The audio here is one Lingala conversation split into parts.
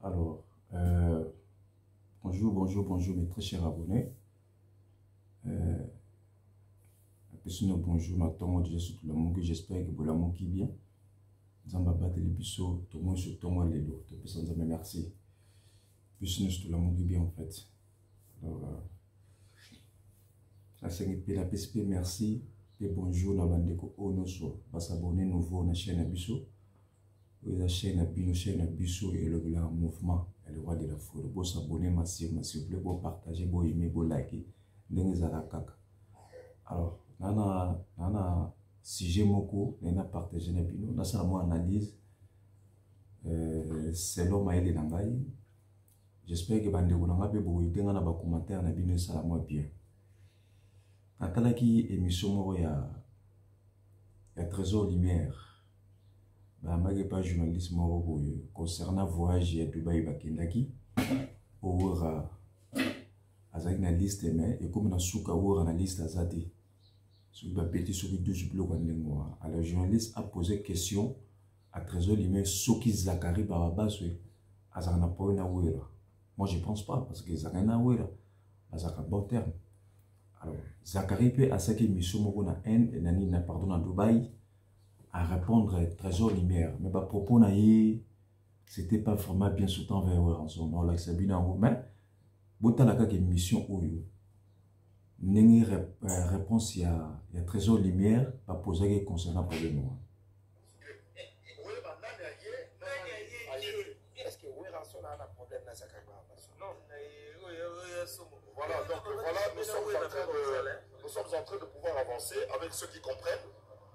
Alors, bonjour, bonjour, bonjour mes très chers abonnés. Bonjour, maintenant, je suis tout le monde, j'espère que vous l'avez bien. Zamba battre les bisous, tout le monde sur tout le monde les lots. Merci. Puis nous tout le monde bien en fait. Alors, la PSP, merci. Et bonjour, la bande de Onoso. Va s'abonner nouveau à la chaîne Abisso. La chaîne Abisso et le mouvement et le roi de la foule. Vous s'abonner massivement, s'il vous plaît, vous partager, vous aimer, vous liker. Alors, nana sujet moko, nana partager na bino, na sa mo analyse selon Maël Nangai. J'espère que bande ko nanga be bo itenga na ba commentaire na bino ça moi bien. Natalaki émission moko ya Trésor Lumière. Ba mage pas journaliste moko concernant voyage à Dubaï bakendaki. Ora azaki na liste mais et comme na suka ora na liste azati. Alors, le journaliste a posé question à Trésor Lumière ce qui Zachary Barabas moi je ne pense pas parce que Zachary Nawera a un bon terme. Alors Zachary peut à cette émission pardon à Dubaï à répondre à Trésor Lumière mais par propos c'était pas vraiment bien soutenant vers Ranson. Non là c'est bien en mais bota la émission où Nengi réponse il y a Trésor Lumière pas poser concernant le problème. Est-ce que Ranson a un problème dans sa carrière? Non. Voilà, donc voilà, nous sommes en train de pouvoir avancer avec ceux qui comprennent.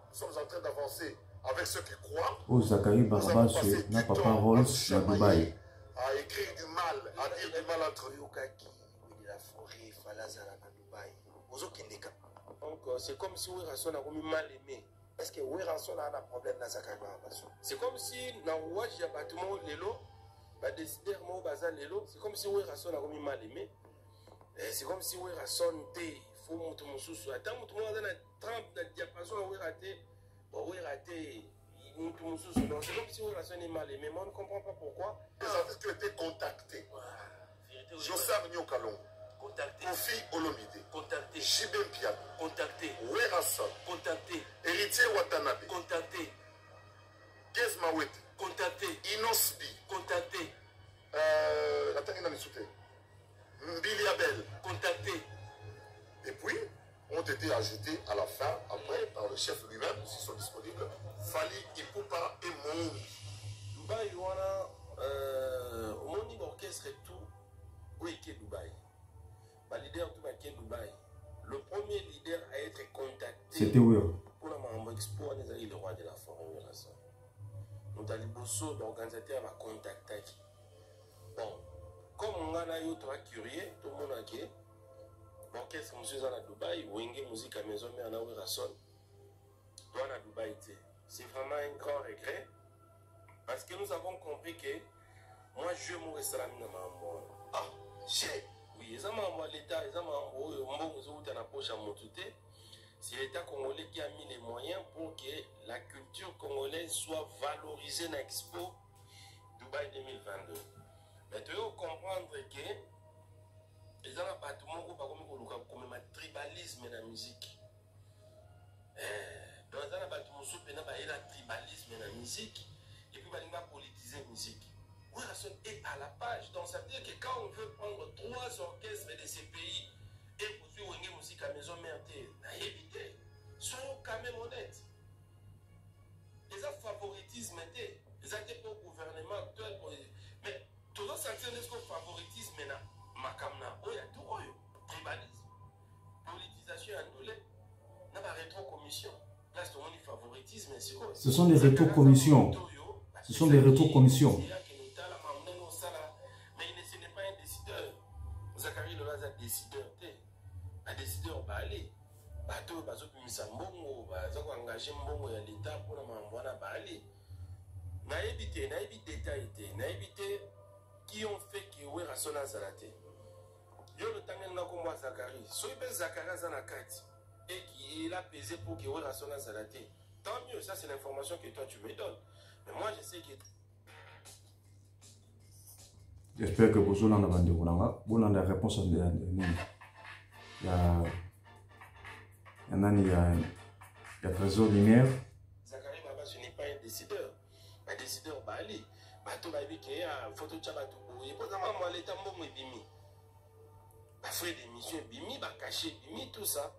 Nous sommes en train d'avancer avec ceux qui croient. Oh, Zachary Barabas n'a pas parole à Dubaï. À écrire du mal, à dire du mal entre eux. La forêt, donc c'est comme si Ranson a mal aimé. Est-ce que Ranson a un problème dans sa carrière? C'est comme si dans Ouaj ya bâtiment lelo, ba décider mo baza lelo, c'est comme si Ranson a mal aimé. C'est comme si Ranson té faut monter mon sous. Attends, tout le monde a 30 de diapason raté. Bon, raté. Donc c'est comme si Ranson est mal aimé, mais on ne comprend pas pourquoi. Les artistes qui ont été contactés. Jossam Nyokalong. Contacté. Kofi Olomide. Contacté. Jibem Piano. Contacté. Ranson. Contacté. Héritier Watanabe. Contacté. Gez Mawete. Contacté. Inosbi. Contacté. La Tangina Missoute. Mbili Abel. Contacté. Et puis, ont été ajoutés à la fin, après, par le chef lui-même, s'ils sont disponibles, Fali Ipupa et Moun. Dubaï, voilà, au monde d'orchestre et tout, où est Dubaï? Le leader tout est Dubaï. Le premier leader à être contacté. C'était où? Pour la Mambo Expo, on est le roi de la forêt. Nous avons besoin d'organisateur à contacter. Bon, comme on a eu trois curieux, tout le monde a dit, l'orchestre monsieur à Dubaï, Wenge musique à maison, mais on a eu Ranson. Toi à Dubaï, c'est vraiment un grand regret. Parce que nous avons compris que moi je mourrai salam dans ma mort. Ah, j'ai. Oui, les amants l'État, les amants dans la poche à Montouté. C'est l'État congolais qui a mis les moyens pour que la culture congolaise soit valorisée dans l'Expo Dubaï 2022. Mais tu dois comprendre que les gens pas tout le monde comme un tribalisme dans la musique. Dans les gens pas tout le monde a tribalisme dans la musique et puis il va politiser la musique. Ranson est à la page. Donc ça veut dire que quand on veut prendre 3 orchestres de ces pays et poursuivre une musique à maison mère, éviter. Soyons quand même honnêtes. Les favoritisme était. Les actes pour le gouvernement actuel. Mais tout le sentir que le favoritisme est là. Makamna, il y a tout. Tribalisme. Politisation annulée. Il y a pas rétro-commission. Là, c'est le favoritisme. Ce sont des rétro-commissions. Ce sont des rétro-commissions. Mais ce n'est pas un décideur. Zachary Lola est un décideur. Un décideur va aller. Bateau, bateau, puis Mbongo, bateau, engagé Mbongo et l'État pour la Mambouana va aller. N'a évité détail, n'a évité qui ont fait que Ranson a zalaté. Yo le temps n'a comme moi Zachary. Si Zachary a zalaté et qu'il a pesé pour que Ranson a zalaté, tant mieux, ça c'est l'information que toi tu me donnes. Mais moi je sais que J'espère que vous avez la réponse à il y a Trésor Lumière. Zachary Baba, ce n'est pas un décideur. Un décideur, Bali. Bato Babi qui a photo de Chabatou. Il faut savoir moi l'état bon et bimi. Ba frère d'émission bimi, ba caché bimi tout ça.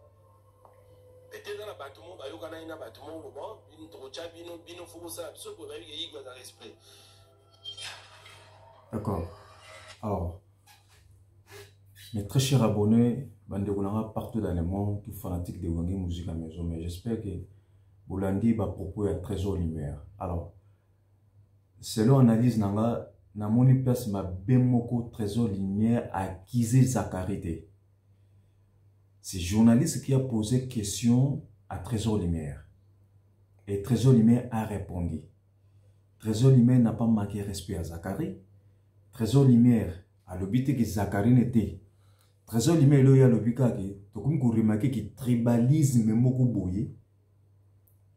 Peut-être dans la bâtiment, ba yokana ina bâtiment le bon, une trocha bino faut ça, sauf que Babi qui dans l'esprit. D'accord. Alors, mes très chers abonnés, partout dans le monde, tout fanatique de Wangi Musique à maison, mais j'espère que Bolandi va propos à Trésor Lumière. Alors, selon analyse nanga, na moni place ma bemoko Trésor Lumière à Kizé Zakarité. C'est journaliste qui a posé question à Trésor Lumière. Et Trésor Lumière a répondu. Trésor Lumière n'a pas manqué respect à Zakari. Trésor Lumière a l'obité que Zakari n'était. Trésor Lumière il y a l'obité que tout comme vous remarquez que tribalisme moko boye.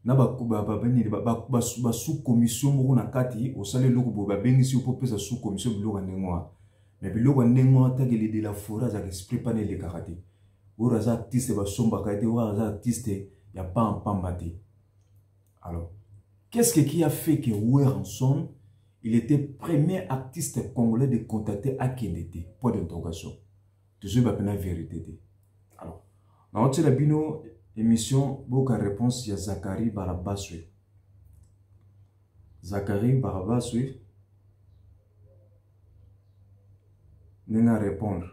Na ba sous commission moko na kati au salé loko bo ba bengisi au popé sa sous commission biloko ndengwa. Mais biloko ndengwa ta gele de la forêt za esprit pas les karaté. Ou raza artiste ba somba kate ou raza artiste ya pas en pambate. Alors, qu'est-ce qui a fait que Weranson il était premier artiste congolais de contacter à Kendete? Point d'interrogation. Toujours pas la vérité. Alors, dans notre bino émission, beaucoup de réponses il y a Zakari Barabaswe. Zakari Barabaswe n'a répondre.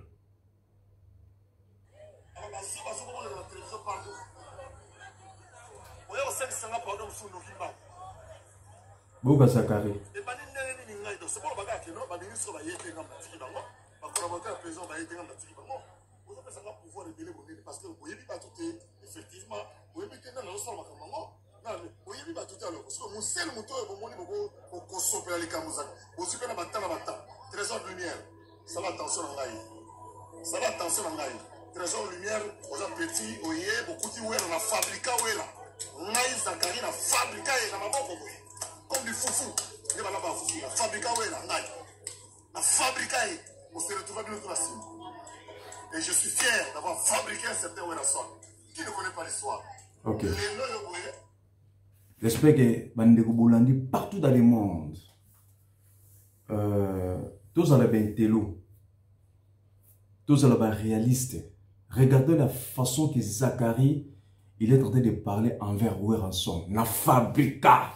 Boga Zakari. Parce que vous voyez pas tout effectivement, vous voyez bien dans le sol, vous voyez pas tout à l'heure. Parce que mon seul moteur, vous consommez les camouflages. Vous suivez la bataille, Trésor Lumière. Ça va attention en gaï. Ça va attention en gaï. Trésor Lumière, aux gens petits, vous voyez, beaucoup de oué, on a fabriqué oué là. Naï Zakari, on a fabriqué, on a pas comme du foufou. Il va là-bas, foufou. On a fabriqué oué là, naï. On a fabriqué, on s'est retrouvé bien autour de la cible. Et je suis fier d'avoir fabriqué un certain Weranson. Qui ne connaît pas l'histoire? Ok. J'espère que Bandeko Bolandi partout dans le monde, tous à la bentélo, tous à la réaliste. Regardez la façon que Zakari il est en train de parler envers Weranson. Na fabrica.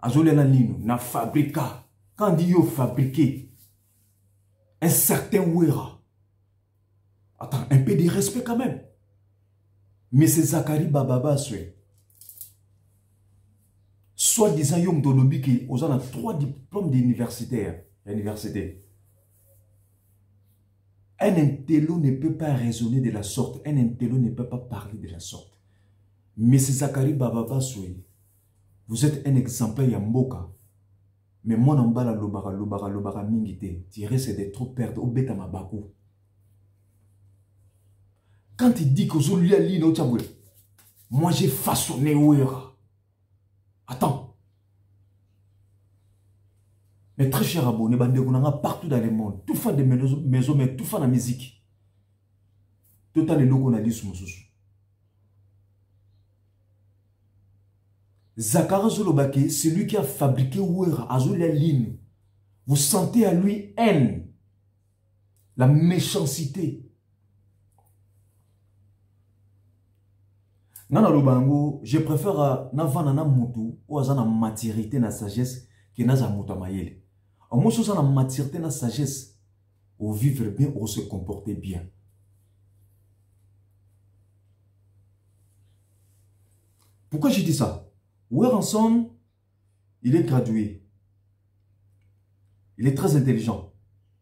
Azole la ligne, na fabrica. Quand dit yo fabriqué, un certain Wera. Attends, un peu de respect quand même. Mais c'est Zakari Bababa, soit disant Yom Dolobi qui aux a 3 diplômes d'universitaire. Un intello ne peut pas raisonner de la sorte. Un intello ne peut pas parler de la sorte. Mais c'est Zakari Bababa, vous êtes un exemplaire Yamboka. Mais moi, non, bala lobara mingite. Tirer, c'est de trop perdre au bêta mabakou. Quand il dit que je lui ai dit, moi j'ai façonné Ouera. Attends. Mes très chers abonnés, partout dans le monde, tout fan de maison, mais tout fan de musique. Tout le logo n'a dit sur mon sous. Zakara Zolobake, c'est lui qui a fabriqué Ouera, Azolia Line. Vous sentez à lui haine, la méchanceté. Nana Lubango, je préfère na mutu ou na maturité na sagesse que na muta mayele. Au moins ça na maturité na sagesse, ou vivre bien ou se comporter bien. Pourquoi je dis ça? Weranson, il est gradué. Il est très intelligent.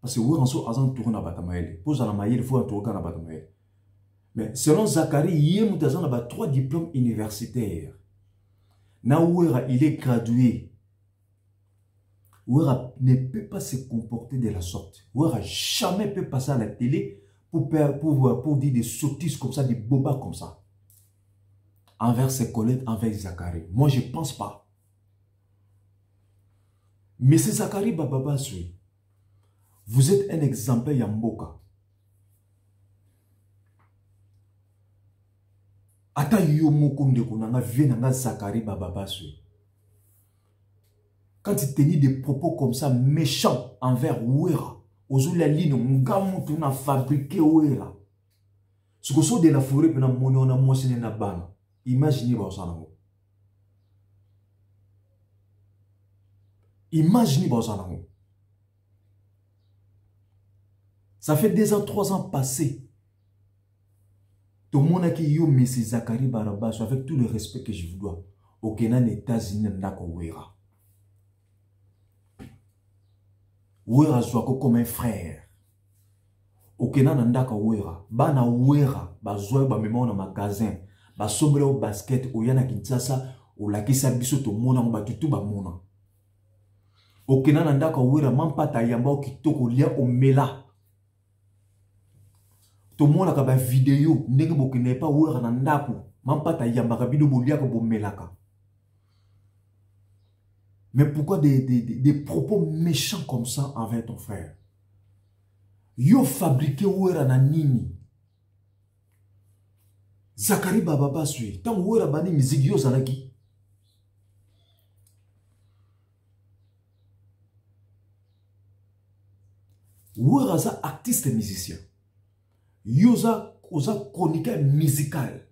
Parce que Weranson a tourné na batamayele. Pour ça na mayele, il faut tourner na batamayele. Mais selon Zakari, il a 3 diplômes universitaires. Nawera, il est gradué. Ouera ne peut pas se comporter de la sorte. Ouera jamais peut passer à la télé pour dire des sottises comme ça, des bobas comme ça. Envers ses collègues, envers Zakari. Moi, je ne pense pas. Mais c'est Zakari Bababa, Vous êtes un exemple Yamboka. Ata yomoko ndeko nanga vie nanga Zakari Bababaswe. Quand il tenait des propos comme ça méchants envers Ouera, aux la ligne, on a fabriqué Ouera. Ce que soit de la forêt, on a monnaie, on a moissonné na bana. Imaginez Baosanango. Imaginez Baosanango. Ça fait 2 ans, 3 ans passés. Tout le monde a qui yo Messi Zakari Barabas, avec tout le respect que je vous dois. Au Kenan, États-Unis, Nako Ouera. Ouera Zouako comme un frère. Au Kenan, Nako Ouera. Bana Ouera, Bazoué, Bamema, na magasin. Basombre au basket, au Yana Kinshasa, au Lakisa Biso, tout le monde a battu Bamona. Au Kenan, Nako Ouera, Mampata Yamba, au Kitoko, Lia, au Mela. Tout le monde a une vidéo, n'est pas oué à Ndako, Mampata Yamba, Bido Bolia, Melaka. Mais pourquoi des propos méchants comme ça envers ton frère? Yo fabriqué oué à Nini. Zakari Bababa suit. Tant oué à Bani musique yo Zalaki. Oué à ça artiste et musicien. Yoza chronique musical.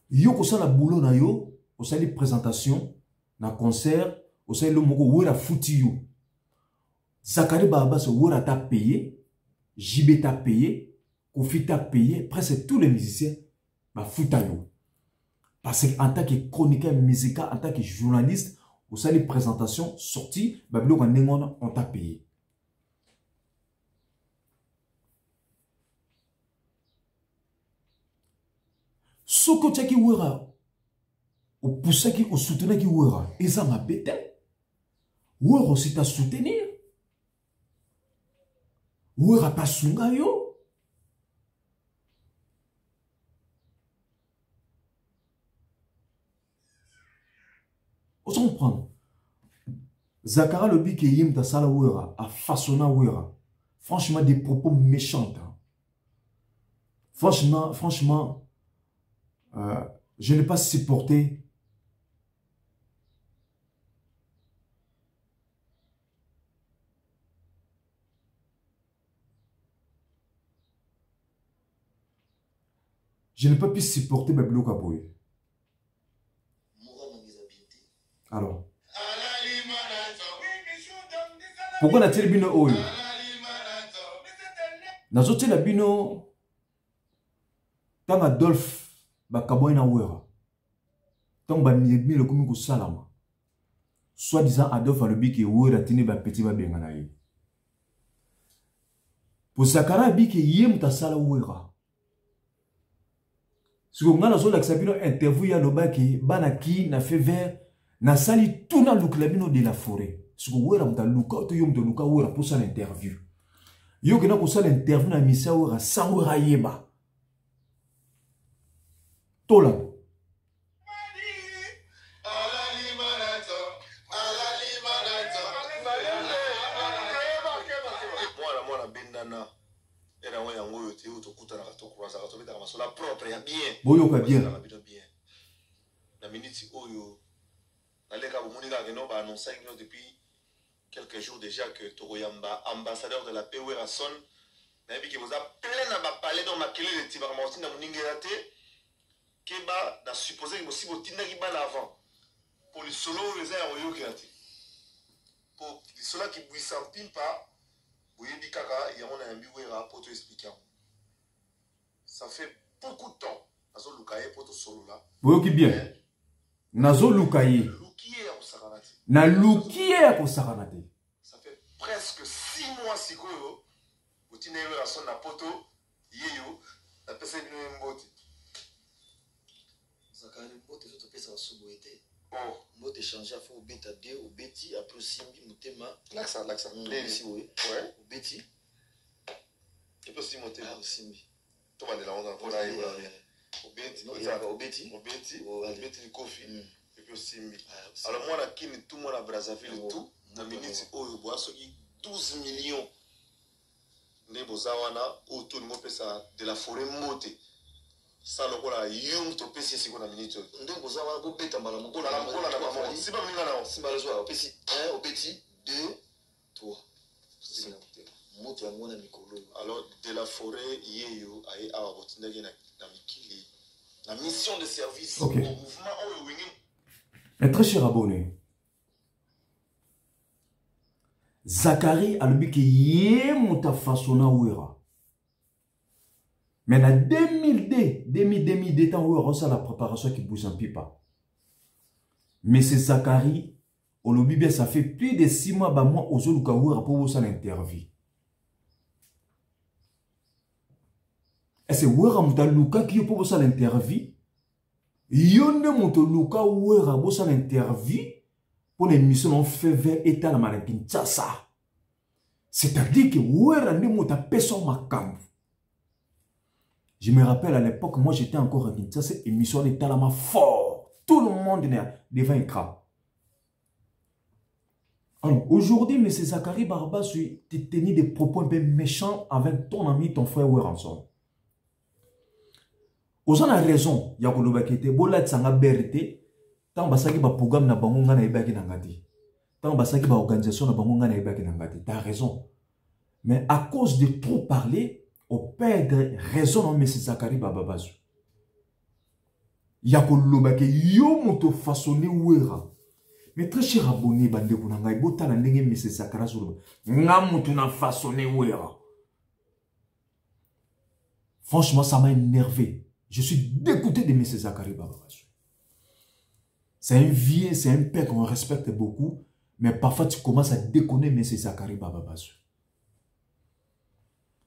Yo kosa la boulot na yo, kosa les présentations, na concert, kosa le moko wera fouti yo. Zakari Baba se wera ta payé, JB ta payé, Kofi ta payé, presque tous les musiciens ba fouta yo. Parce qu'en tant que chroniqueur musical, en tant que journaliste, kosa les présentations sorties, ba bilo kanengona on t'a payé. Soko tchaki wera, ou poussaki ou soutenaki wera, et ça m'a bêté. Wera aussi t'a soutenir. Wera pas sunga yo. On s'en prend. Zakara le bik et yim ta sala wera, a façonné wera. Franchement, des propos méchants. Franchement, je n'ai pas supporté pu supporter Babilo Kaboy. Alors, pourquoi n'a-t-il bino oyo? Nazote la bino tant Adolphe Bakaboy na wera. Tant ba mi le komi ko salama. Soit disant Adolphe a le biki wera tini ba petit ba bengana ye. Pour Zakara biki yem ta sala wera. Si vous avez une interview, il y a le bac qui na fait vers na sali tout dans le club de la forêt. Si vous avez une pour ça l'interview. Il y a l'interview na missa wera sans wera yeba. Tola. Boyoka bien. La minute oyo naleka bomonika keno ba annoncer depuis quelques jours déjà que Toroyamba ambassadeur de la paix Werason na bi ki boza plein na ba palais dans makele de tiba ma aussi na moningela te keba na supposer que aussi botinda ki bana avant pour le solo les a oyo créatif pour cela qui buit sans pimpa boyebi kaka ya on a un biwera pour te expliquer. Ça fait beaucoup de temps. Nazo Lukaye pour tout solo là. Boyoki bien. Nazo Lukaye. Lukiye au Saranati. Na Lukiye au Saranati. Ça fait presque 6 mois si koyo. Botine yo la son na poto yeyo la pesa bino mbote. Zakari mbote zo to pesa suboete. Oh, mbote changer à faire au beta 2 au beti après simbi mutema. L'accent. Ici oui. Ouais. Au beti. Et puis si motema au simbi. Tout va de la on a pour la au beti le coffee. puis aussi. Alors, moi, la Kine, tout le monde à Brazzaville, tout, la minute, oh, bois, 12 millions. Ne bozawana, autour de de la forêt montée. Ça, le rôle à Young, to PC, c'est qu'on a minute. Ne bozawana, vous bêtez, madame, vous la maman. C'est pas minute, c'est pas le soir. Au PC 1, au petit 2, 3. C'est moto ya mwana mikolo. Alors, de la forêt, yeyo, aye, awa, botindagi na mikili. La mission de service au mouvement au Winging. Mais très cher abonné, Zakari a le but que yé mouta façonna ouera. Mais en 2002 temps ouera, ça la préparation qui bouge en pipa. Mais c'est Zakari, au lobby, ça fait plus de 6 mois, bah moi, aux autres, ouera pour vous ça l'interview. Et c'est ouera mouta luka qui est pour vous ça l'interview. Yonde mouta luka ouera pour ça l'interview. Pour l'émission, on fait vers État la maladie. Ça. C'est-à-dire que ouera ne mouta personne ma camp. Je me rappelle à l'époque, moi j'étais encore à Kinshasa, cette émission était là fort. Tout le monde est devant un écran. Alors aujourd'hui, M. Zakari Barba, tu tenu des propos un peu méchants avec ton ami, ton frère Oueranson. Aux gens a raison, il y a que l'on était bola tsanga berité, tant basaki ba programme na bango ngana ebaki na ngati. Tant basaki ba organisation na bango ngana ebaki na ngati. T'as raison. Mais à cause de trop parler, on perd raison dans M. Zakari Bababazu. Ya ko lobake yo moto façonné ouera. Mais très cher abonné bande ko na ngai bota na ndenge M. Zakara sur nga moto na façonné ouera. Franchement, ça m'a énervé. Je suis dégoûté de M. Zakari Bababazu. C'est un vieux, c'est un père qu'on respecte beaucoup, mais parfois tu commences à déconner M. Zakari Bababazu.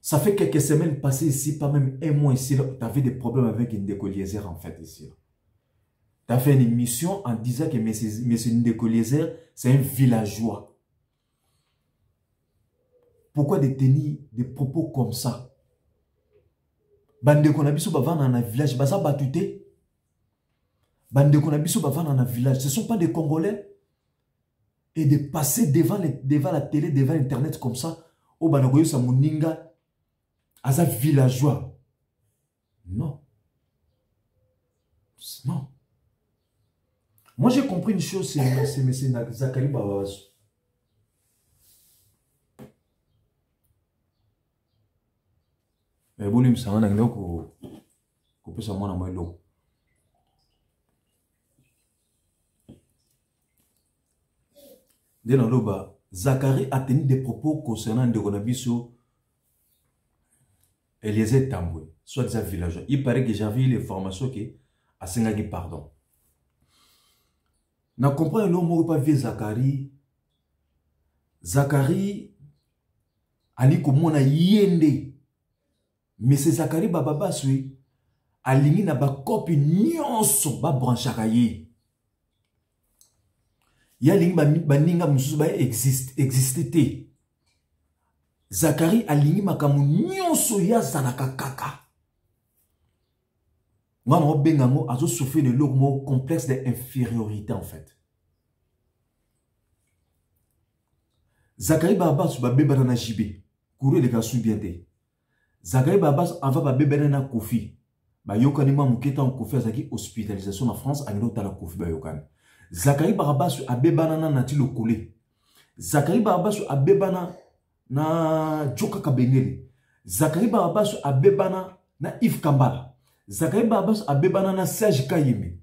Ça fait quelques semaines passées ici, pas même un mois ici, tu avais des problèmes avec Ndeko Eliezer en fait ici. Tu as fait une émission en disant que M. Ndeko Eliezer, c'est un villageois. Pourquoi de tenir des propos comme ça? Bande konabiso bavana na village, baza batute. Bande konabiso bavana na village, ce ne sont pas des Congolais. Et de passer devant la télé, devant Internet comme ça, au banagoyo sa moninga, aza villageois. Non. Non. Moi j'ai compris une chose, c'est M. Zakari Bababazu. Mais bon, il me semble qu'on peut savoir dans l'eau. Dès l'eau, Zakari a tenu des propos concernant Ndekonabiso Eliezer Tambwe, soit des villageois. Il paraît que j'avais eu les formations qui a Sengagi pardon. N'a compris l'homme pas vu Zakari. Zakari ali comme na yende. Mais c'est Zakari Bababasu alingi na ba copie nyonso ba branchaka ye. Ya lingi ba ninga mususu ba existe te. Zakari alingi makamu nyonso ya zanaka kaka. Ngana obenga ngo azo souffrir de l'homme complexe d'infériorité en fait. Zakari Bababasu ba beba na jibe. Kourou de kasu bien te. Zakari Babas avant ba bébé na Kofi. Ba yokani ma muketa en Kofi azaki hospitalisation en France a ngelo tala Kofi ba yokani. Zakari Babas a bébana na nati le collé. Zakari Babas a bébana na Joka Kabengeli. Zakari Babas a bébana na Yves Kambala. Zakari Babas a bébana na Serge Kayembe.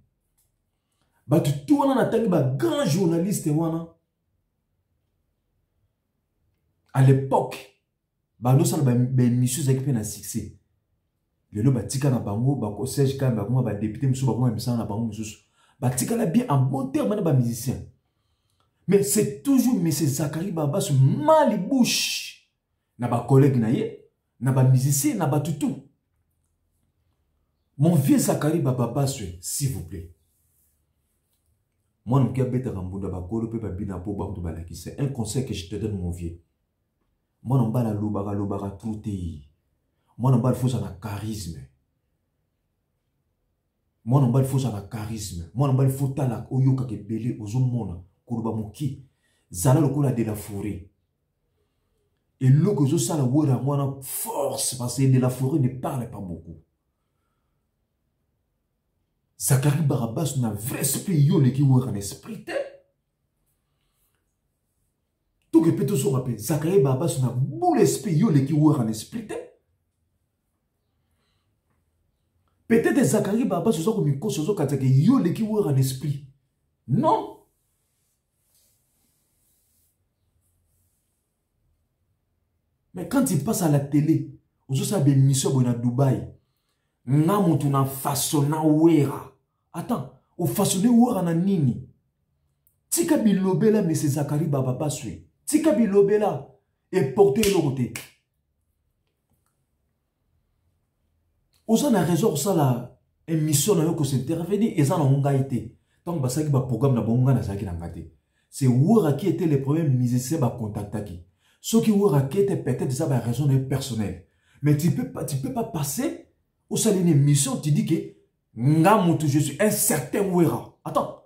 Ba tout wana na tangi ba grand journaliste wana. À l'époque bando sala ba émission za kipe na succès lelo batika na bango ba ko Serge Kamba ba ba député musu ba ko misana na bango musu batika la bien en bon terme na ba musicien, mais c'est toujours M. Zakari Bababasu mal bouche na ba collègue na ye na ba musicien na ba tutu. Mon vieux Zakari Bababasu, s'il vous plaît, moi non ki abeta kambunda ba kolo pe ba bina po ba to ba la ki, c'est un conseil que je te donne mon vieux. Moi, non, la lobara trouté. Moi, non, il faut un charisme. Moi, non, il faut ça la charisme. Moi, non, il faut la oyoka ke belé ozo mona. Kuruba moki. Zala le kola de la forêt. Et l'eau que je sens la wera, moi, force, parce que de la forêt ne parle pas beaucoup. Zacharie Barabas n'a vrai esprit, yo le qui wera un esprit. Tout que peut-être se rappeler, Zacharie Barabas n'a boule esprit, yo le qui wera un esprit. Peut-être Zacharie Barabas se sont comme une cause, que yo le qui wera un esprit. Non. Mais quand il passe à la télé, vous savez, une mission à Dubaï, on a façonné Ouera. Attends, on façonné Ouera na nini? Tika bilobela, mais c'est Zacharie Barabas suit. Tika bilobela et porter le côté. Vous avez raison, ça la émission na yoko s'intervenir et ça n'a pas été. Tant que ça qui va programme na bonga na ça qui n'a pas été. C'est Ouera qui était le premier musicien à contacter. Ceux qui ont raqué peut-être ça va raison personnelle. Mais tu peux pas passer au salon d'une émission, tu dis que je suis un certain Ouera. Attends,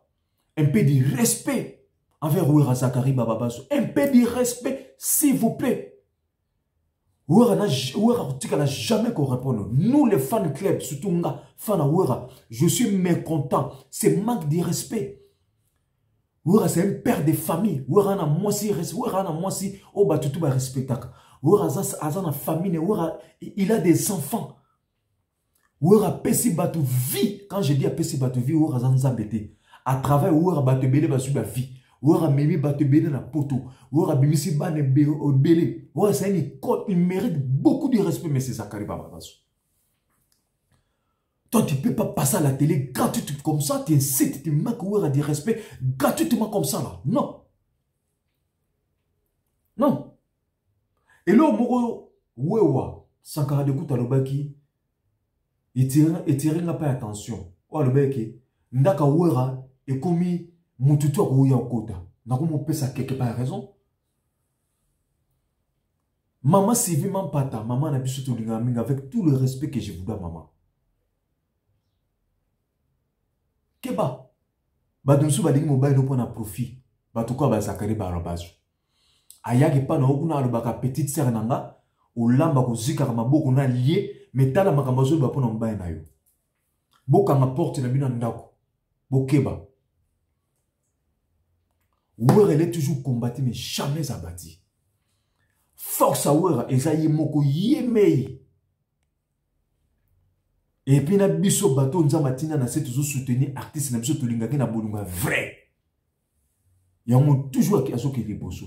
un peu de respect envers Ouera Zacharie Barabas. Un peu de respect, s'il vous plaît. Ouera n'a jamais qu'on réponde. Nous, les fans club, surtout fans Ouera, je suis mécontent. C'est manque de respect. Ouera c'est un père de famille. Ouera na moisi respect. Ouera na moisi au batutu ba respectaka. Ouera azana famille. Ouera il a des enfants. Ouera pesi batu vie. Quand je dis à pesi batu vie, Ouera zanza bete. À travers Ouera batu bele basu ba vie. Ouera memi batu bele na poto. Ouera bimisi ba ne bele. Ouera c'est une école. Il mérite beaucoup de respect, mais c'est Zacharie Barabas. Toi, tu ne peux pas passer à la télé gratuitement comme ça, tu incites, tu manques du respect gratuitement comme ça là. Non. Non. Et là, Moro, Wewa, Sankara de Kouta Lobaki, il tire pas attention. Ou Lobaki, Ndaka Wera, et commis Moututu à Ouya Kota. N'a pas mon ça quelque part raison. Maman Sylvie Mampata, maman n'a plus surtout avec tout le respect que je vous dois, maman. Keba, badumsu badingi mobile no pona profit, batuko ba Zacharie Barabas. Ayagi pa na okuna alobaka petite sœur nanga, olamba ko zika ka maboko na lié, metala makambazo ba pona mobile na yo. Boka nga porte na bino ndako. Bokeba. Ouera elle est toujours combattu mais jamais abattu. Force à Ouera ezayi moko yemei. Et puis, na biso bateau nzamatina na c'est toujours soutenir artiste na biso tolingaki na bolunga vrai. Il y a toujours qui a ce qui est bosso.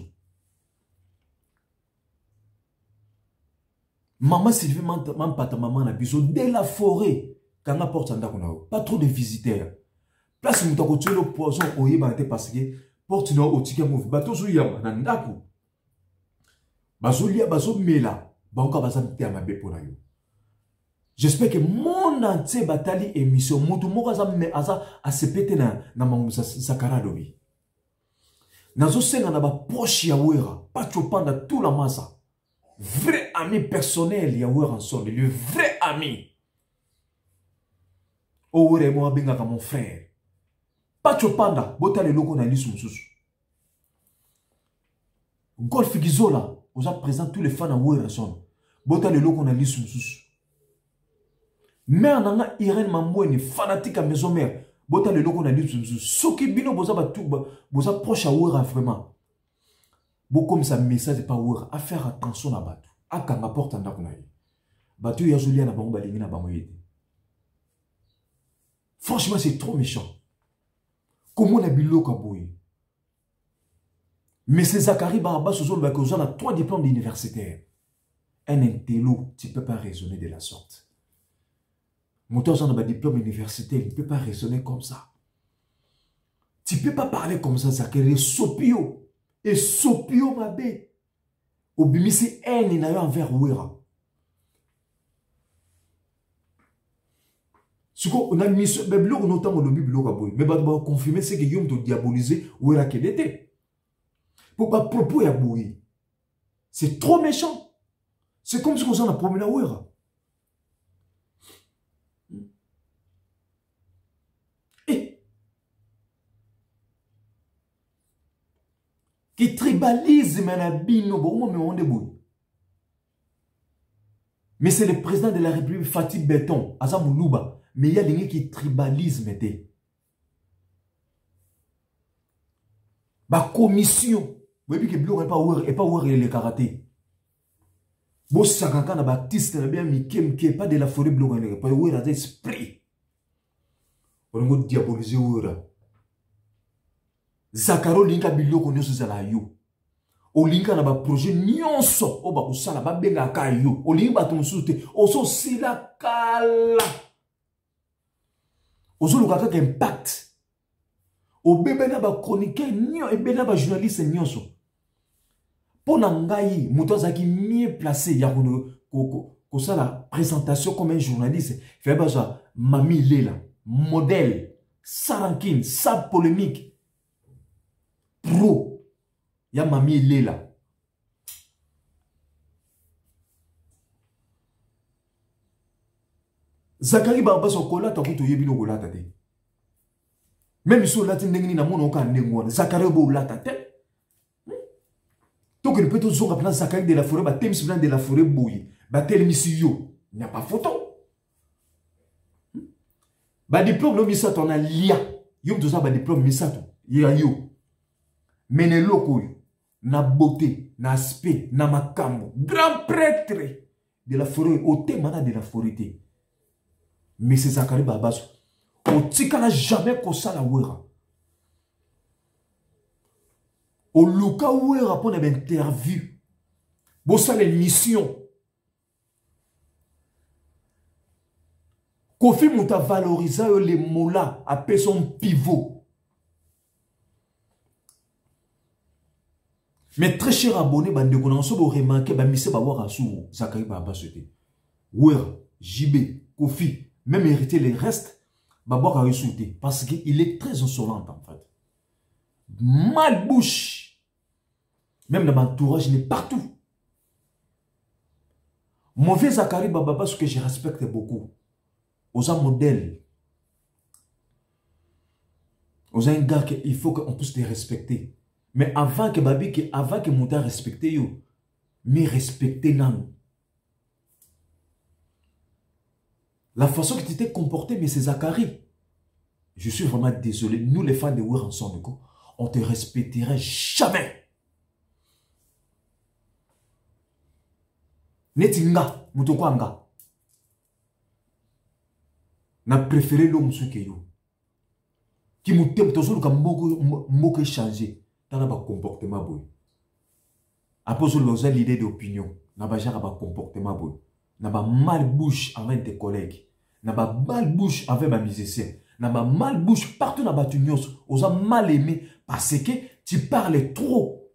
Maman Sylvie Mampata maman na biso de la forêt quand on porte ndako na pas trop de visiteurs. Place mutako tuer le poison oyeba te parce que porte na otika move bateau zo yama na ndako. Bazo lia bazo mela ba ka baza mte amabe pona yo. J'espère que mon entier batali émission, Moutou Moraza a se pété na Zakara Dobi. Nazo senga na ba poche ya Ouera, pas chopanda tout la massa. Vrai ami personnel ya Ouera en son, le vrai ami. Ouera mo abenga ka mon frère. Pas chopanda, bota le loko na lisu mususu. Golf Gizola, vous a présent tous les fans à Ouera son. Bota le loko na lisu mususu. Mère nanga Irène Mamouene fanatique à maison mère. Bota le loko na dit soki bino boza ba tout boza proche à Ouera vraiment. Bo comme ça message pas Ouera à faire attention à batu. A kanga porte ndako na ye. Batu ya Julia na bango balingi na bango yete. Franchement c'est trop méchant. Comment la biloko boy. Mais c'est Zacharie Barabas sur le bac a 3 diplômes d'universitaire. Un intello, tu peux pas raisonner de la sorte. Mon temps dans un diplôme universitaire, il ne peut pas raisonner comme ça. Tu ne peux pas parler comme ça, Zacharie. Sopio. Et Sopio, ma bé. Obimisi haine n'a eu envers Ouera. Ce qu'on a mis sur le blog, notamment le blog, mais on va confirmer ce que Yom te diabolisé Ouera qu'elle était. Pourquoi propos ya bouilli? C'est trop méchant. C'est comme si on s'en a promené à Ouera. qui tribalise Manabino, mais c'est le président de la République, Fatih Beton, Azamoulouba. Mais il y a des gens qui tribalisent. La commission, vous voyez que Blou n'est pas ouvert le karaté. Vous savez que Baptiste n'a bien mis pas de la forêt Blou n'est pas ouvert l'esprit. On va diaboliser ouvert. Zakaro Linka Bilo connaît ce salaire. O linka na ba projet nyonso o ba kusala ba benga kayo o linka to musute o so sila kala o zo luka ka impact o bebe na ba chroniqueur nyo e bena ba journaliste nyonso pona ngai muto zaki mieux placé ya ko sala présentation comme un journaliste fait ba ça Mami Lela modèle Sarankine sa polémique pro. Il y a Mami Lela. Zakari Baba Sokola takuto yebi no gola tate. Même si on l'a tenu na mono ka ndengwa, Zakari bo la tate. Donc le peut toujours appeler Zakari de la forêt, ba temis blanc de la forêt boyi, ba tel misiyo, il n'y a pas photo. Ba diplôme no misato na lia. Yom to ça ba diplôme misato. Ya yo. Mene loko na beauté, na aspect, na makambo. Grand prêtre de la forêt, au thème de la forêt. Mais c'est Zakari Babaso. Au tika n'a jamais kosa la wera. Au luka wera pour une interview. Bon ça l'émission. Kofi Mouta valorisa les mots-là à son pivot. Mais très cher abonné, bande qu'on a remarqué, Mise Bawara sous Zakari Baba Sote. Ouer, JB, Kofi, même hérité les restes, Babouara a ressorti. Parce qu'il est très insolent en fait. Mal bouche. Même dans mon entourage, il est partout. Mauvais Zakari Baba, parce que je respecte beaucoup. Aux un modèle. Aux un gars qu'il faut qu'on puisse les respecter. Mais avant que Babi, avant que Mouta respecte yo, mais respecter nan. La façon que tu t'es comporté, mais c'est Zakari. Je suis vraiment désolé. Nous, les fans de Ouer ensemble, on te respecterait jamais. Netinga, Moutokwanga. N'a préféré l'homme ce que yo. Qui moutem, toujours le mot changer. Dans le comportement boy. Après vous avez l'idée d'opinion, n'a pas genre comportement boy. N'a pas mal bouche avec tes collègues, n'a pas mal bouche avec ma musicien, n'a pas mal bouche partout dans la batunyos, vous avez mal aimé parce que tu parles trop.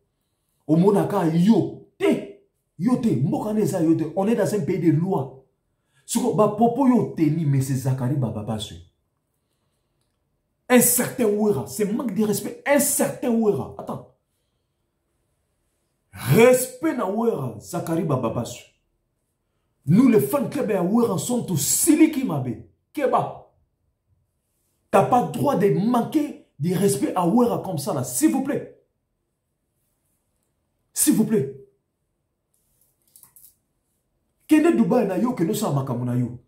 Au monaka yo te, mokane yo te, on est dans un pays de loi. Ce que ba popo yo teni mais c'est Zakari Baba Basu. Un certain ouera, c'est manque de respect. Un certain ouera. Attends. Respect na ouera, Zakari Bababasu. Nous, les fans club à ouera, sont tous siliki mabe. Keba. T'as pas le droit de manquer de respect à ouera comme ça là. S'il vous plaît. S'il vous plaît. Kende Dubaï na yo, que nous sommes makamuna yo.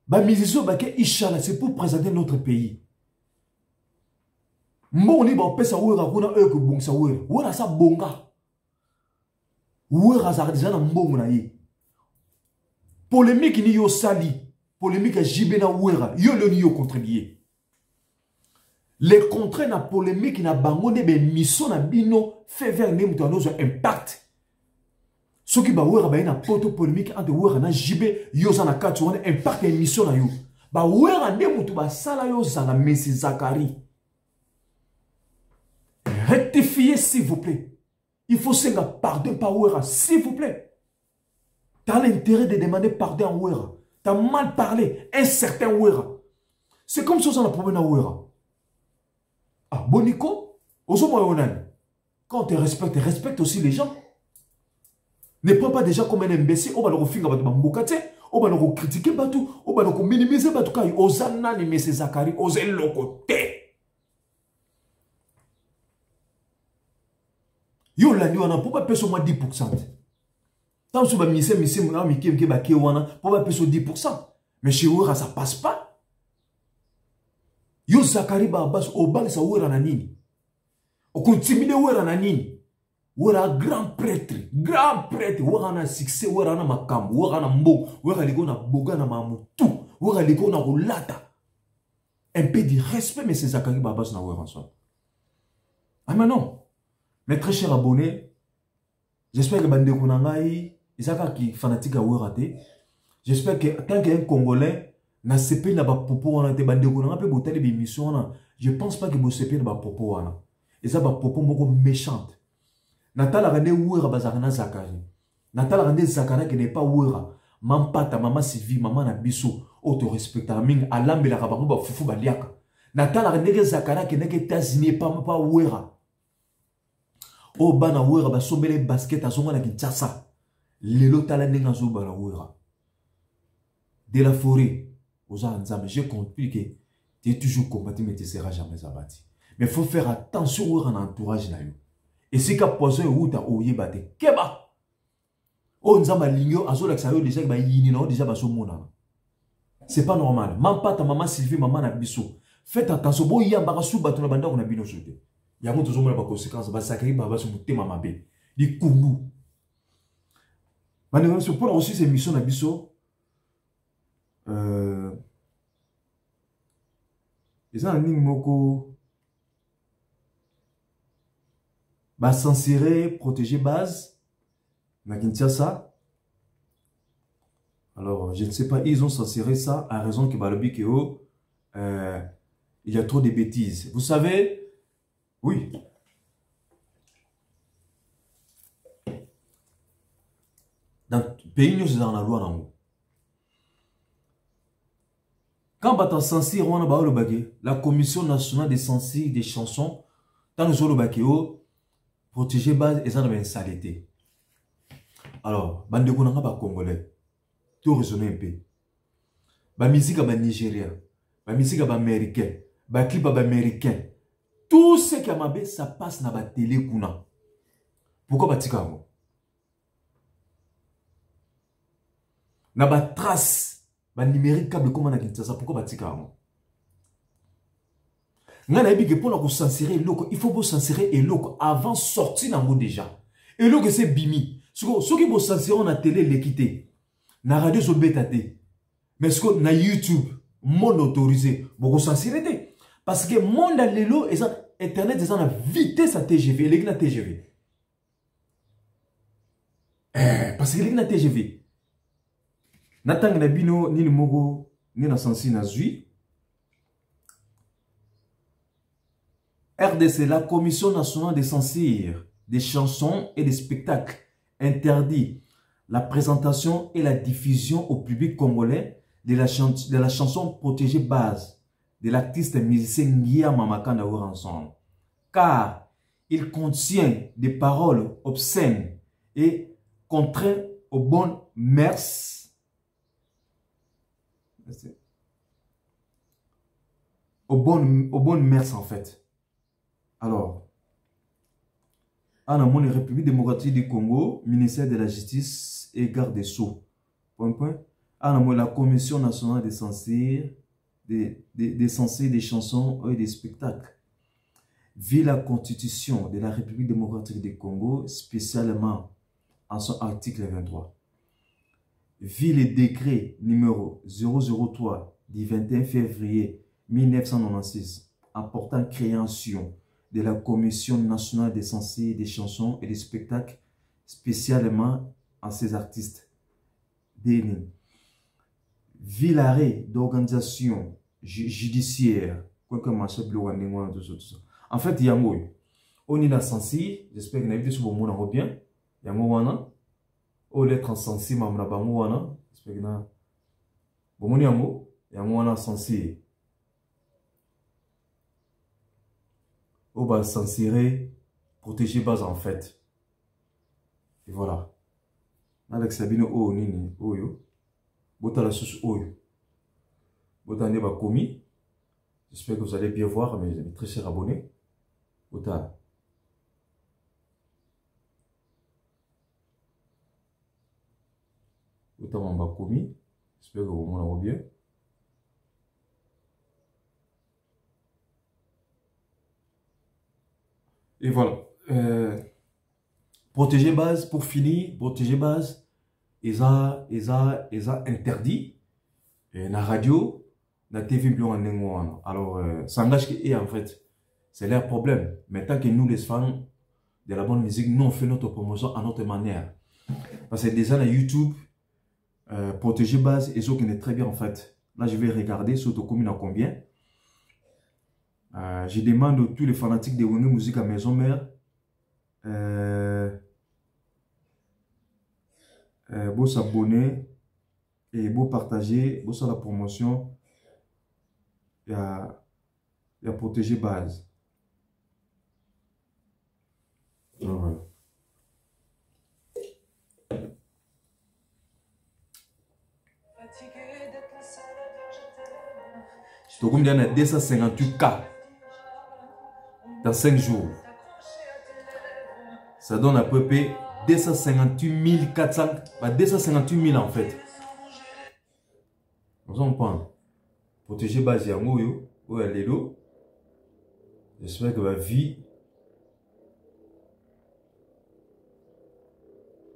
Ba mizizo bake Ishala, c'est pour présenter notre pays. Mboni ba pesa wera kuna eko bongsa wera. Wera sa bonga. Wera za déjà na mbongo na ye. Polémique ni yo sali. Polémique jibe na wera. Yo le ni yo contribuer. Les contrats na polémique na bango ne be mission na bino fait vers ne muto nozo impact. Ce qui ba wera ba na poto polémique entre wera na jibe yo za na katu wana impact émission na yo. Ba wera ne muto ba sala yo za na Messi Zakari. Rectifiez, s'il vous plaît. Il faut se pardon par Ouera, s'il vous plaît. Tu as l'intérêt de demander pardon à Ouera. Tu as mal parlé, un certain Ouera. C'est comme ça qu'on a problème à Ouera. Ah, Bonico, quand on te respecte, respecte aussi les gens. Ne prends pas déjà comme un imbécile, on va le faire on va le critiquer, on va le minimiser, on va le mettre Zakari, on va le côté. Yo landi wana pour pas payer au moins 10%. Tant que vous avez mis wana pour pas payer 10%. Mais chez Wera ça passe pas. Yo Zakari Babas au bal sa Wera na nini. O continue Wera na nini. Wera grand prêtre, Wera na succès, Wera na makambo, Wera na mbo, Wera liko na boga na mamutu, Wera liko na rolata. Un peu de respect, mais c'est Zakari Babas na Wera ensemble. Ah mais non. Mes très chers abonnés, j'espère que Bande Konangai, Isaka qui fanatique à Wera te. J'espère que tant qu'un Congolais n'a CP na ba popo wana te Bande Konanga pe botali bi mission wana, je pense pas que bo CP na ba popo wana. Eza ba popo moko méchante. Natala rende Wera bazarana Zakari. Natala rende Zakari qui n'est pas Wera. Mampata, maman Sylvie, maman na biso, auto respecta ming alambe la rabango ba fufu ba liaka. Natala rende Zakari qui n'est que États-Unis pas Wera. O bana Wera ba sombele basket azonga na Kinshasa. Lelo tala nenga zo bana Wera. De la forêt, aux Anzam, j'ai compris que tu es toujours combattu mais tu ne seras jamais abattu. Mais il faut faire attention au entourage na yo. Et si ka poisson ou ta oye bate keba. O nzamba ligno azola ka yo déjà ba yini na déjà ba so mona. C'est pas normal. Mam pas ta maman Sylvie maman na biso. Faites attention bo yamba ka suba to na banda ko na bino sote. Ya mo tozo mona ba conséquence ba Zakari baba so mutema mabe. Di kundu. Maintenant sur pour aussi ces missions na biso ils ont un moko bah censurer, protéger base na Kinshasa. Alors je ne sais pas, ils ont censuré ça à raison que balobi que il y a trop de bêtises. Vous savez, oui. Dans le pays nous dans la loi dans quand on censure la Commission nationale des censures des chansons, dans le zone protéger base et ça une saleté. Alors, bande konanga ba congolais, tout raisonner un peu. Ba musique ba nigérien, ba musique ba américain, ba clip ba américain. Tout ce qui a mabé ça passe na ba télé kuna. Pourquoi ba tikamo? Na ba trace ba numérique câble comme na Kinshasa, pourquoi ba tikamo? Pour censurer il faut censurer et avant sortir dans déjà. Et c'est bimi. Ce qui vous censurer na télé l'équité. Na radio so bétate. Mais ce que na YouTube monde autorisé vous censurer parce que monde dans l'élo et internet est en vitesse à TGV, les na TGV. Parce que les na TGV. Natang na bino ni mogo ni na sensi na zui. RDC, la Commission nationale des censures des chansons et des spectacles interdit la présentation et la diffusion au public congolais de la chanson protégée base de l'artiste musicien Ngia Mamakanda ensemble, car il contient des paroles obscènes et contraires aux bonnes mœurs, aux bonnes mœurs en fait. Alors, à la République démocratique du Congo, ministère de la Justice et garde des Sceaux. À la Commission nationale des censures, des censures des chansons et des spectacles. Via la Constitution de la République démocratique du Congo, spécialement en son article 23. Via le décret numéro 003 du 21 février 1996, apportant création de la Commission nationale des censures des chansons et des spectacles, spécialement en ces artistes. Via l'arrêt d'organisation judiciaire. En fait, il y a un on est la censure, j'espère que vous avez vu ce moment bien. Il y a un mot, on lettre en censure, j'espère que vous avez vu. Il y a un mot censure. On va censurer, protéger base en fait. Et voilà. Avec Sabino O Nini Oyo. Bota la sauce Oyo. Bota Neba Komi. J'espère que vous allez bien voir, mes très chers abonnés. Bota. Autant on va commis. J'espère que vous m'en bien. Et voilà. Protéger base, pour finir, protéger base, ils ont interdit la radio, la TV en alors, ça engage que, en fait, c'est leur problème. Mais tant que nous, les fans de la bonne musique, nous, on fait notre promotion à notre manière. Parce que déjà, dans YouTube, protéger base, et ce qui est très bien, en fait. Là, je vais regarder, surtout commune à combien. Je demande à tous les fanatiques de Wenge Musique à Maison Mère. Beau s'abonner et beau partager, beau sur la promotion. Il y a protéger base. Voilà. Donc, on a 258K dans 5 jours. Ça donne à peu près 258 400, 258 000 en fait. On prend. Protéger base yango ou lelo. J'espère que ma vie.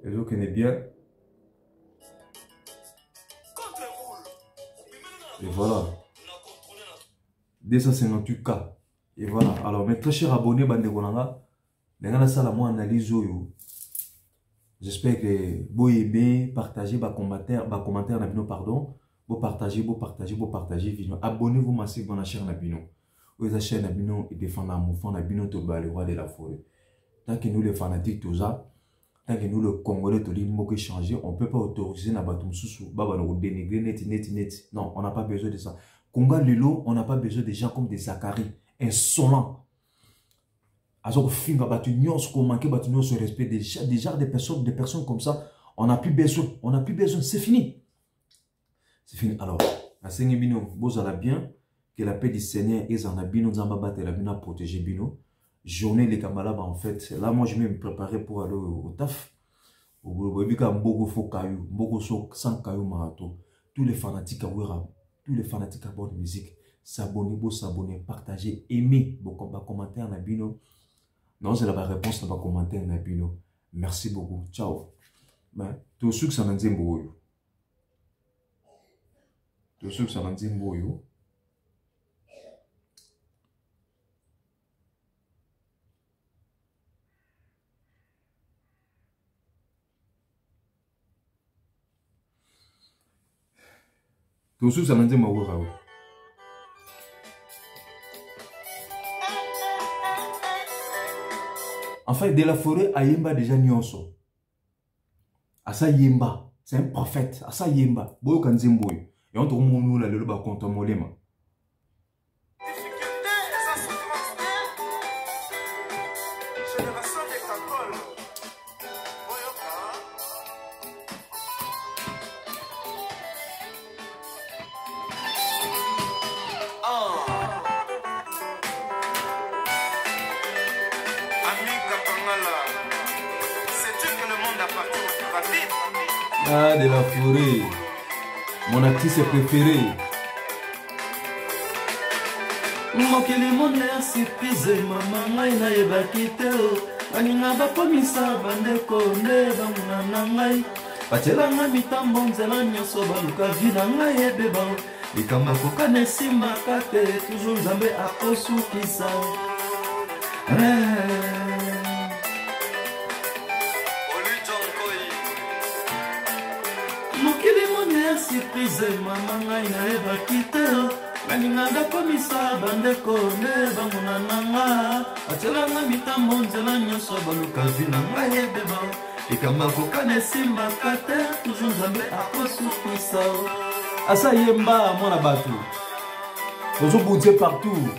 Les gens connaissent bien. Et voilà. 258K. Et voilà. Alors, mes très chers abonnés, bande Gonanga, les ça la moi analyse. J'espère que vous aimez, partagez, commentaire, pardon. Vous partagez, vidéo. Abonnez-vous massivement à la chaîne Nabino. Vous la chaîne Nabino et défendre mon fan Nabino Toba, le roi de la forêt. Tant que nous les fanatiques tout ça, tant que nous le Congolais tout le changer, on ne peut pas autoriser Nabatum Soussou, Baba nous dénigrer net. Non, on n'a pas besoin de ça. Conga Lelo, on n'a pas besoin de gens comme des Zachary, insolents. Alors, film va battre union, ce qu'on manque, battre union, ce respect des personnes comme ça, on n'a plus besoin, c'est fini. C'est fini. Alors, à Seigneur vous allez bien, que la paix du Seigneur est en abino, nous allons battre la bino, protéger bino. Journée les camarades, en fait, là, moi, je vais me préparer pour aller au taf. Tous les fanatiques à Wera, tous les fanatiques à bord de musique, s'abonner, partager, aimer, commenter en abino. Non, c'est la réponse dans le commentaire Nabino. Merci beaucoup. Ciao. Mais tout ce que ça m'a dit Mboyo. Tout ce que ça m'a dit Mboyo. Tout ce que ça m'a dit Mboyo. En fait, de la forêt à Yemba déjà nyonso. Asa Yemba, c'est un prophète. Asa Yemba, boyo kanzimboyo. Et on trouve mon là le bas contre molema. Ah, de la forêt. Mon actrice préférée. Mokili monea surprise mama ngai na yebaki te baninga bakomisa bandeko nde bamuna na ngai batelanga mitambo nzela nyonso baluka vi na ngai ebeba likambo kokana esimbaka te toujours nzambe akosukisa mokili monea surprise mama ngai na yebaki te Baninga komisa bandeko ne bamuna nanga atelanga mitambo nzela nyonso baluka vina ngai ebeba likambo kokana esimbaka te toujours nzambe akosukisa Asa Yemba mwana batu bozobunze partout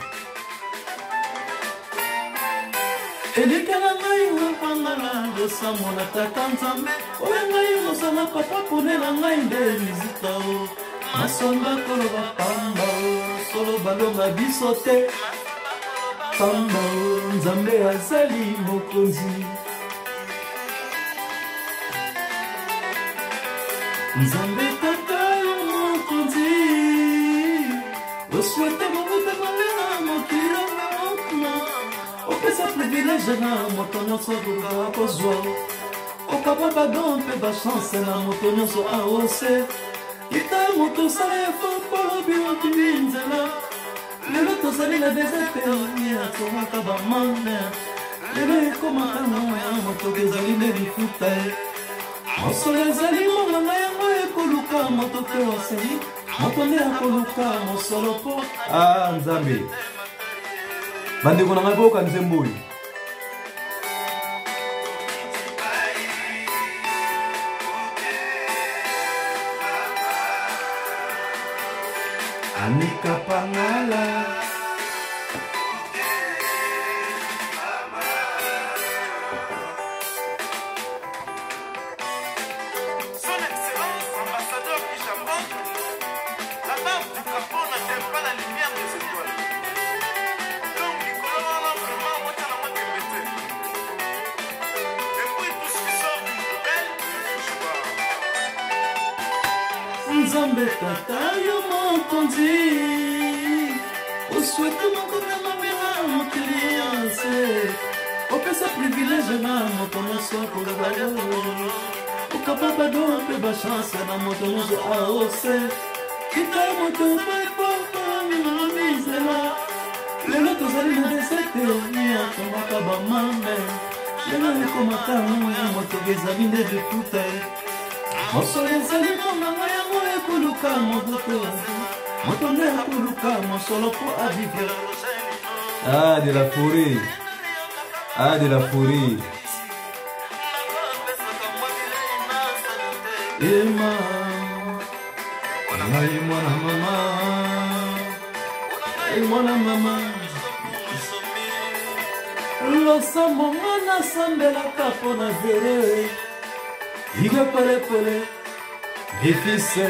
elikela ngai wapangala dosamona tata nzambe oyo ngai mosala papa ponela ngai nde mizika masomba koloba pamba solo balonga biso te pamba nzambe azali mokonzi Nzambe tata yo mokonzi oswete mobuta malela mokili na mokuna opesa privilege na moto nyonso akoka kozwa okapa badon mpe bachance na moto nyonso aose kita moto osala efo polobi otimi nzela lelo tozali na deserteni atongaka bamane lelo ekomaka moya moto ezali nde lifuta mosolo ezali monganga yango ekoluka moto te waseli moto nde akoluka mosolo mpo nzambe bandeko na ngai boyoka nzembo oyo Amika Pangala Son Excellence, ambassadeur du Japon, la dame du Capon n'atteint pas la lumière des étoiles. Donc, Nicolas, là, vraiment, moi, t'as la moitié pété. Et puis, tout ce qui sort d'une poubelle, je vois. Nzambe tata yo mokonzi oswete mokonzi mabela mokili yanse opesa privilege na moto nyonso koloba yo okapa bado mpe bachance na moto nyonso aose kita moto paipopamimizela lelo tozali na desete atongaka bamame lelo ekomaka moya moto ezali nde lifuta mosolo ezali monganga yango ekoluka mobutu moto nde akoluka mosolo mpo avivre de la forêt de la forêt ema ngai mwana mama losambo nga nasambelaka mpo na vere Iga pole pole, Rifise,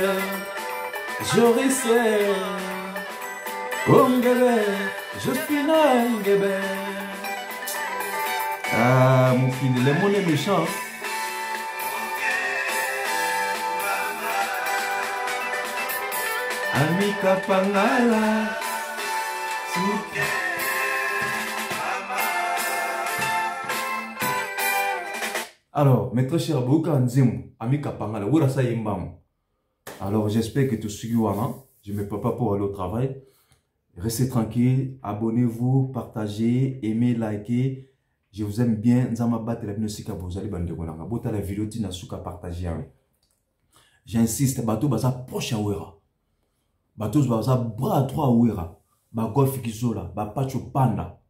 Jorise, Ongebe, Jospina Ngebe. Mon fils, les mots les méchants. Amika Pangala, Alors, mes très chers, Amika Pangala, alors j'espère que tout ce qui est je ne me prépare pas pour aller au travail. Restez tranquille, abonnez-vous, partagez, aimez, likez. Je vous aime bien. Vous allez la vidéo, partager. J'insiste, bateau baza proche à Ouera. Bateau baza bras à trois Ouera. Ba golf kizola, ba pacho panda.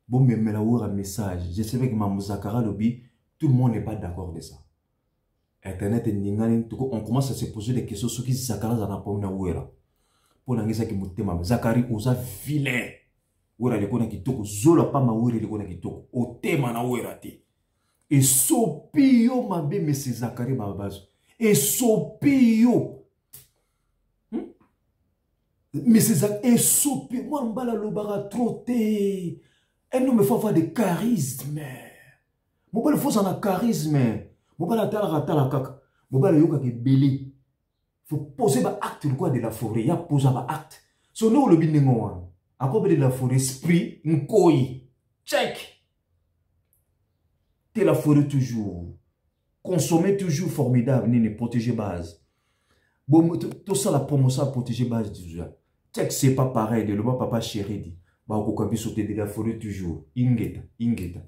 Bon, mais la Ouera message. Je sais que Mamou Zakara lobby, tout le monde n'est pas d'accord de ça. Internet et on commence à se poser des questions sur qui Zakara zana pas na Ouera. Pour l'angisa qui mutema Zakari osa vilain. Ouera le kona kitoko zola pa ma Ouera le kona kitoko. O tema na Ouera te. Et sopio mabe mesi Zakari babazo. Et sopio. Mais c'est ça. Et sopio. Moi m'bala lobara troté. Elle nous me faut avoir des charismes. Mobile faut en a charisme. Mobile tala kaka. Mobile yoka ke belé. Faut poser ba acte quoi de la forêt. Ya poser ba acte. So no le binengo wan. Encore de la forêt esprit nkoi. Check. T'es la forêt toujours. Consommer toujours formidable. Ni protéger base. Bon, tout ça la promotion protéger base déjà. Check c'est pas pareil. De le papa chéri dit. Bah, on peut sauter de la forêt toujours. Ingeta.